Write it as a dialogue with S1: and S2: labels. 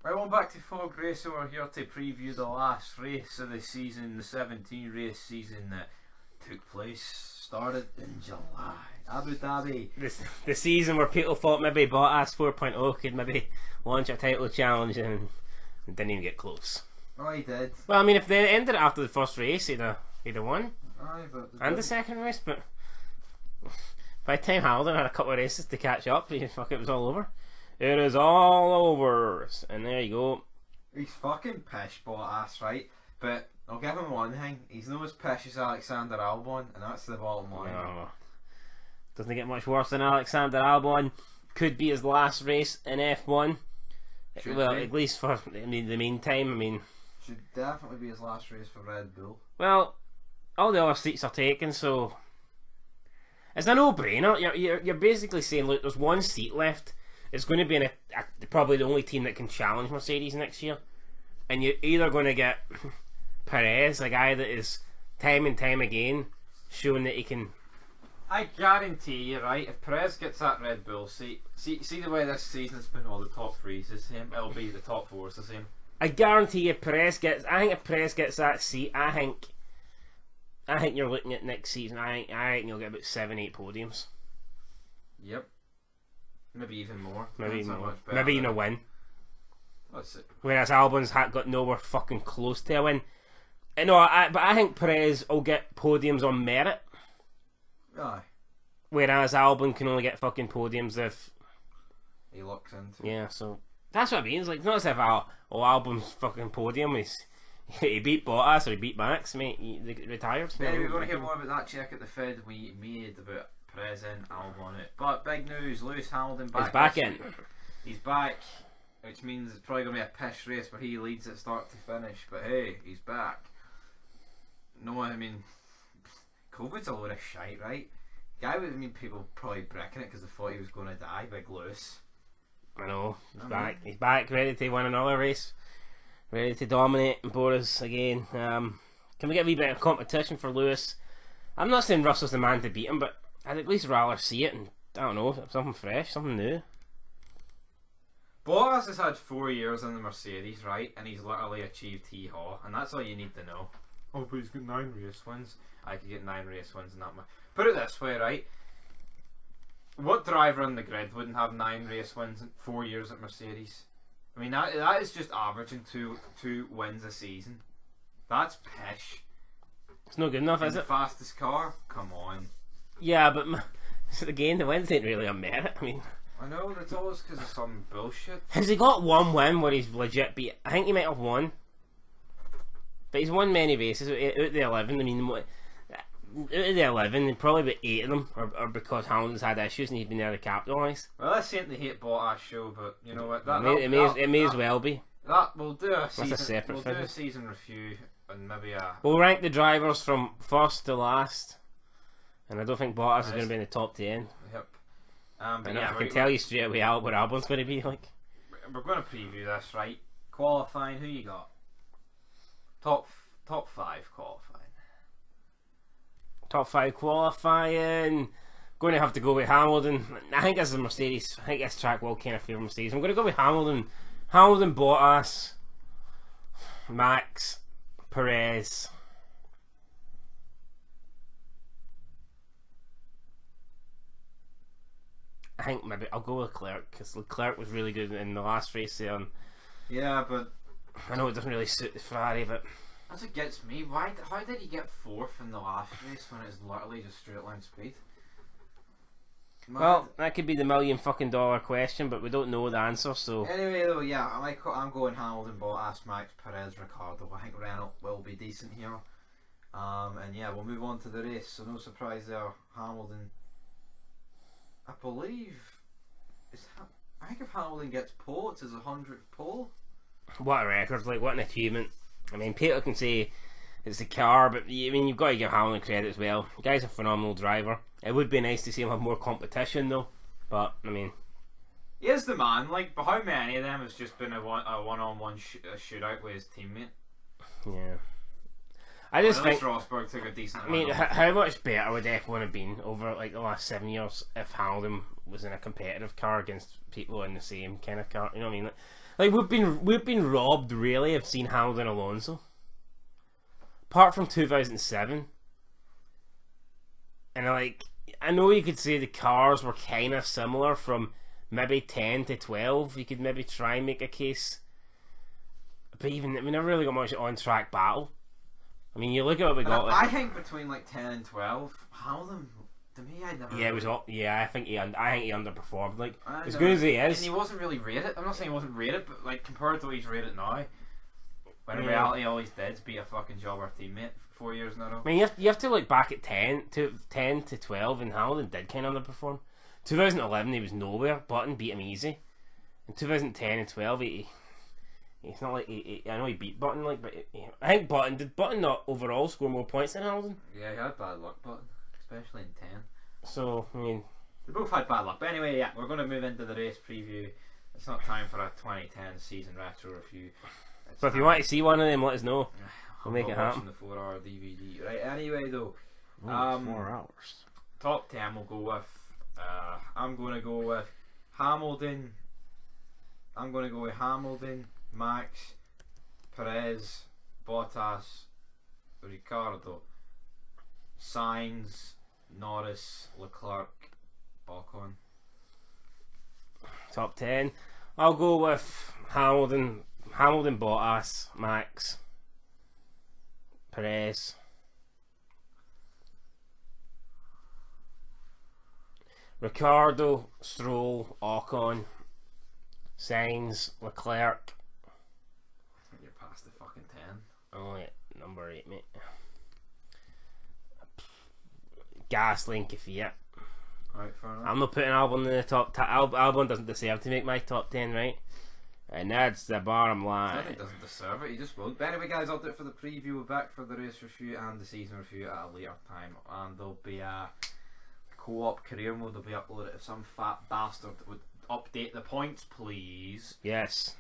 S1: Right, well, back to Fog Racing. We're here to preview the last race of the season, the 17 race season that took place, started in July. Abu Dhabi.
S2: The season where people thought maybe Bottas 4.0 could maybe launch a title challenge and didn't even get close.
S1: Oh, he did.
S2: Well, I mean, if they ended it after the first race, he'd have won.
S1: Aye, but
S2: And the second race, but by the time Hamilton had a couple of races to catch up, it was all over. It is all over. And there you go.
S1: he's fucking pish, Bottas, right? But I'll give him one thing. He's not as pish as Alexander Albon, and that's the bottom line.
S2: No. Doesn't get much worse than Alexander Albon. Could be his last race in F1.
S1: Should
S2: Well,
S1: be.
S2: at least for the meantime. I mean,
S1: Should definitely be his last race for Red Bull.
S2: well, all the other seats are taken, so it's a no-brainer. You're basically saying, look, there's one seat left. It's going to be in probably the only team that can challenge Mercedes next year, and you're either going to get Perez, a guy that is time and time again showing that he can.
S1: I guarantee you, right, if Perez gets that Red Bull seat, see the way this season's been, all the top threes is the same, it'll be the top fours the same.
S2: I guarantee you, I think if Perez gets that seat, I think you're looking at next season. I think you'll get about 7-8 podiums.
S1: Yep. Maybe even more.
S2: Maybe
S1: Depends how
S2: more.
S1: much better
S2: Maybe even
S1: they-
S2: a win.
S1: Let's see.
S2: Whereas Albon's got nowhere fucking close to a win. No, but I think Perez will get podiums on merit.
S1: Aye.
S2: Whereas Albon can only get fucking podiums if.
S1: He looks into
S2: Yeah, so that's what I mean. It's like, it's not as if Albon's fucking podium is. He beat Bottas or he beat Max, mate. They retired.
S1: Anyway, we're going to hear more about that check at the Fed we made about Perez and Albon it. But big news, Lewis Hamilton back.
S2: He's back in.
S1: He's back, which means it's probably going to be a pish race where he leads it start to finish. But hey, he's back. No, I mean, COVID's a load of shite, right? Guy would, I mean, people probably bricking it because they thought he was going to die, big Lewis.
S2: I know. He's back, ready to win another race. Ready to dominate and bore us again. Can we get a wee bit of competition for Lewis? I'm not saying Russell's the man to beat him, but I'd at least rather see it and, I don't know, something fresh, something new.
S1: Bottas has had 4 years in the Mercedes, right? And he's literally achieved hee-haw, and that's all you need to know. Oh, but he's got 9 race wins. I could get 9 race wins in that much. Put it this way, right? What driver on the grid wouldn't have 9 race wins in 4 years at Mercedes? I mean, that is just averaging two wins a season. That's pish.
S2: It's no good enough,
S1: In
S2: is
S1: the
S2: it?
S1: fastest car? Come on.
S2: Yeah, but again, the wins ain't really a merit. I mean,
S1: I know, it's always because of some bullshit.
S2: has he got one win where he's legit beat? I think he might have won. But he's won many races out of the 11. I mean, out of the 11, probably about 8 of them are because Hamilton's had issues and he's been there to capitalise.
S1: Well, this ain't the hate Bottas show, but you know what?
S2: It may as well be.
S1: That we'll do a season.
S2: separate
S1: We'll do
S2: thing.
S1: a season review and maybe a.
S2: We'll rank the drivers from first to last. And I don't think Bottas is going to be in the top 10.
S1: Yep.
S2: I
S1: But
S2: know,
S1: yeah,
S2: I can tell you straight away what Albon's going to be like.
S1: we're going to preview this, right? Qualifying. Who you got? Top 5 qualifying.
S2: Top 5 qualifying. Going to have to go with Hamilton. I think this is Mercedes. I think this track will kind of favour Mercedes. I'm going to go with Hamilton. Hamilton, Bottas, Max, Perez. I think maybe I'll go with Leclerc because Leclerc was really good in the last race there. And
S1: Yeah, but
S2: I know it doesn't really suit the Ferrari, but
S1: as it gets me, how did he get 4th in the last race when it's literally just straight line speed? Mad.
S2: well, that could be the $1,000,000 question, but we don't know the answer. So
S1: Anyway, though, yeah, I'm going Hamilton, Bottas, Max, Perez, Ricardo. I think Renault will be decent here. And yeah, we'll move on to the race. So no surprise there, Hamilton. I believe I think if Hamilton gets pole, it's his 100th pole.
S2: what a record! Like what an achievement. I mean, Peter can say it's the car, but I mean you've got to give Hamilton credit as well. The guy's a phenomenal driver. It would be nice to see him have more competition though. But I mean,
S1: He is the man. Like, but how many of them has just been a one-on-one shootout with his teammate?
S2: yeah. I just
S1: At
S2: think.
S1: least Rosberg took a decent.
S2: I mean,
S1: amount of
S2: how much better would F1 have been over like the last 7 years if Hamilton was in a competitive car against people in the same kind of car? You know what I mean? Like we've been robbed really of seeing Hamilton and Alonso. Apart from 2007, and like I know you could say the cars were kind of similar from maybe 10 to 12. You could maybe try and make a case, but even we never really got much on track battle. I mean, you look at what we got.
S1: I think between like 10 and 12, Hamilton, to me, I never.
S2: Yeah, it was all. Yeah, I think he underperformed. Like
S1: I
S2: as
S1: know.
S2: good as he
S1: And
S2: is,
S1: he wasn't really rated. I'm not saying he wasn't rated, but like compared to what he's rated now, when in
S2: Yeah.
S1: reality all he's did is beat a fucking jobber teammate for 4 years in a row.
S2: I mean, you have to look back at 10 to 12, and Hamilton did kind of underperform. 2011, he was nowhere. Button beat him easy. In 2010 and 12, he's not like I know he beat Button, like, but I think did Button not overall score more points than Hamilton?
S1: Yeah, he had bad luck, but especially in 10.
S2: So I mean,
S1: They both had bad luck. But anyway, yeah, we're going to move into the race preview. It's not time for a 2010 season retro review.
S2: but if you want to see one of them, let us know. We'll make it happen.
S1: The 4-hour DVD. Right. Anyway, though,
S2: 4 hours.
S1: top 10 we'll go with. I'm going to go with Hamilton. I'm going to go with Hamilton, Max, Perez, Bottas, Ricardo, Sainz, Norris, Leclerc, Ocon.
S2: Top 10. I'll go with Hamilton, Bottas, Max, Perez, Ricardo, Stroll, Ocon, Sainz, Leclerc.
S1: I think you're past the fucking 10.
S2: Oh yeah, number 8, mate. Gasly and Kvyat.
S1: Right, fair enough.
S2: I'm not putting Albon in the top 10. Albon doesn't deserve to make my top 10, right? And that's the bottom
S1: I
S2: line.
S1: think he doesn't deserve it, he just won't. But anyway, guys, I'll do it for the preview. We're back for the race review and the season review at a later time. And there'll be a co-op career mode will be uploaded if some fat bastard would update the points, please.
S2: Yes.